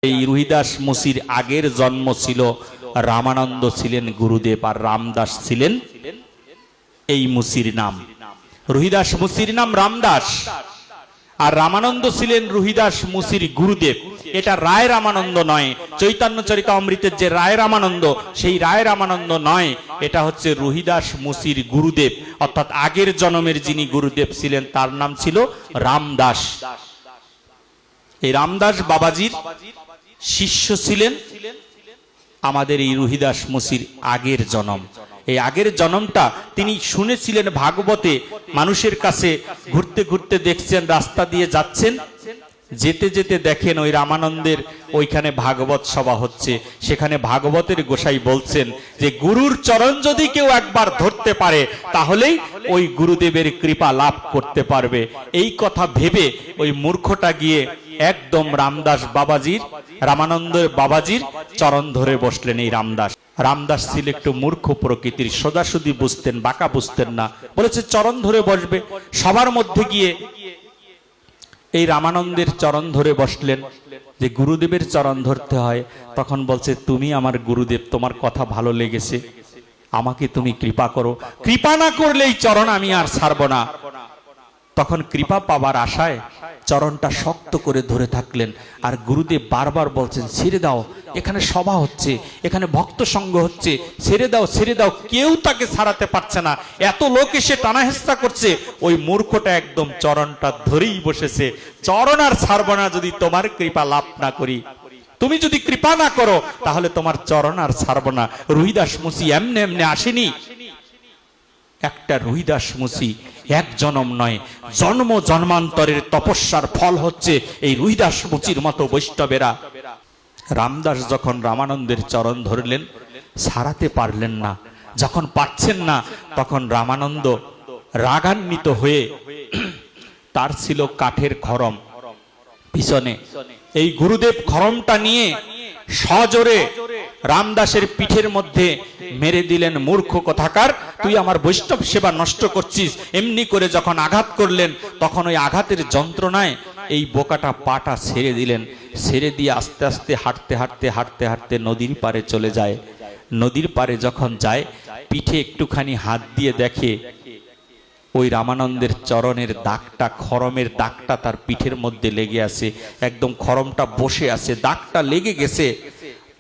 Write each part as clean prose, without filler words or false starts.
এই রুহিদাস মুসির আগের জন্ম ছিল রামানন্দ ছিলেন গুরুদেব আর রামদাস ছিলেন এই মুসির নাম। রুহিদাস মুসির নাম রামদাস আর রামানন্দ ছিলেন রুহিদাস মুসির গুরুদেব। এটা রায় রামানন্দ নয়, চৈতন্য চরিতামৃতের যে রায় রামানন্দ সেই রায় রামানন্দ নয়, এটা হচ্ছে রুহিদাস মুসির গুরুদেব, অর্থাৎ আগের জন্মের যিনি গুরুদেব ছিলেন তার নাম ছিল রামদাস। এই রামদাস বাবাজির শিষ্য ছিলেন আমাদের এই রুহিদাস মুসির আগের জন্ম। এই আগের জন্মটা তিনি শুনেছিলেন ভাগবতে, মানুষের কাছে ঘুরতে ঘুরতে দেখছেন, রাস্তা দিয়ে যাচ্ছেন, যেতে যেতে দেখেন ওই রামানন্দের ওইখানে ভাগবত সভা হচ্ছে। সেখানে ভাগবতের গোসাই বলছেন যে গুরুর চরণ যদি কেউ একবার ধরতে পারে তাহলেই ওই গুরুদেবের কৃপা লাভ করতে পারবে। এই কথা ভেবে ওই মূর্খটা গিয়ে একদম রামদাস বাবাজির, রামানন্দের বাবাজির চরণ ধরে বসলেন। এই রামদাস ছিল একটু মূর্খ প্রকৃতির, সোজাসুজি বুঝতেন, বাঁকা বুঝতেন না, বলেছে চরণ ধরে বসবে। সবার মধ্যে গিয়ে এই রামানন্দের চরণ ধরে বসলেন। যে গুরুদেবের চরণ ধরতে হয়, তখন বলছে তুমি আমার গুরুদেব, তোমার কথা ভালো লেগেছে, আমাকে তুমি কৃপা করো, কৃপা না করলে এই চরণ আমি আর ছাড়ব না। তখন কৃপা পাবার আশায় চরণটা শক্ত করে ধরে থাকলেন। আর গুরুদেব বারবার বলছেন ছেড়ে দাও, এখানে সভা হচ্ছে, এখানে ভক্ত সঙ্গ হচ্ছে, ছেড়ে দাও ছেড়ে দাও। কেউ তাকে ছাড়াতে পারছে না, এত লোক এসে টানাহেস্তা করছে। ওই মূর্খটা একদম চরণটা ধরেই বসেছে, চরণ আর ছাড়ব না যদি তোমার কৃপা লাভ না করি, তুমি যদি কৃপা না করো তাহলে তোমার চরণ আর ছাড়ব না। রুহিদাস মুসি এমনি এমনি আসেনি। একটা রুহিদাস মুসি এক জন্ম নয়, জন্ম জন্মান্তরের তপস্যার ফল হচ্ছে এই রুহিদাস মুসির মতো বৈষ্ণবেরা। রামদাস যখন রামানন্দের চরণ ধরলেন, ছাড়াতে পারলেন না। যখন পাচ্ছেন না তখন রামানন্দ রাগান্বিত হয়ে, তার ছিল কাঠের খড়ম পিছনে, এই গুরুদেব খড়মটা নিয়ে সজোরে রামদাসের পিঠের মধ্যে মেরে দিলেন। মূর্খ কথাকার, তুই আমার বৈষ্ণব সেবা নষ্ট করছিস। এমনি করে যখন আঘাত করলেন তখন ওই আঘাতের যন্ত্রণায় এই বোকাটা পাটা ছেড়ে দিলেন। ছেড়ে দিয়ে আস্তে আস্তে হাঁটতে হাঁটতে হাঁটতে হাঁটতে নদীর পারে চলে যায়। নদীর পারে যখন যায়, পিঠে একটুখানি হাত দিয়ে দেখে ওই রামানন্দের চরণের দাগটা, খড়মের দাগটা তার পিঠের মধ্যে লেগে আছে, একদম খড়মটা বসে আছে, দাগটা লেগে গেছে।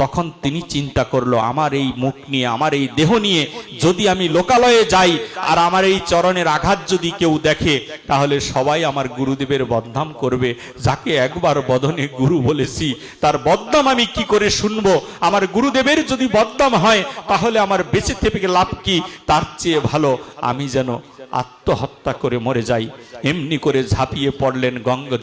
তখন তিনি চিন্তা করলো, আমার এই মুখ নিয়ে, আমার এই দেহ নিয়ে যদি আমি লোকালয়ে যাই আর আমার এই চরণের আঘাত যদি কেউ দেখে তাহলে সবাই আমার গুরুদেবের বদনাম করবে। যাকে একবার বদনে গুরু বলেছি তার বদনাম আমি কি করে শুনবো? আমার গুরুদেবের যদি বদনাম হয় তাহলে আমার বেঁচে থেকে লাভ কি? তার চেয়ে ভালো আমি যেন আত্মহত্যা করে মরে যাই। এমনি করে ঝাঁপিয়ে পড়লেন গঙ্গা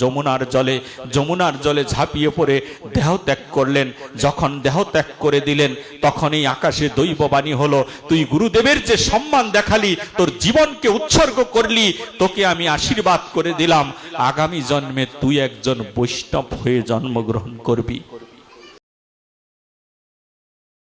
যমুনার জলে ঝাঁপিয়ে পড়ে দেহ ত্যাগ করলেন। যখন দেহ ত্যাগ করে দিলেন তখন এই আকাশে দৈববাণী হলো, তুই গুরুদেবের যে সম্মান দেখালি, তোর জীবনকে উৎসর্গ করলি, তোকে আমি আশীর্বাদ করে দিলাম, আগামী জন্মে তুই একজন বৈষ্ণব হয়ে জন্মগ্রহণ করবি।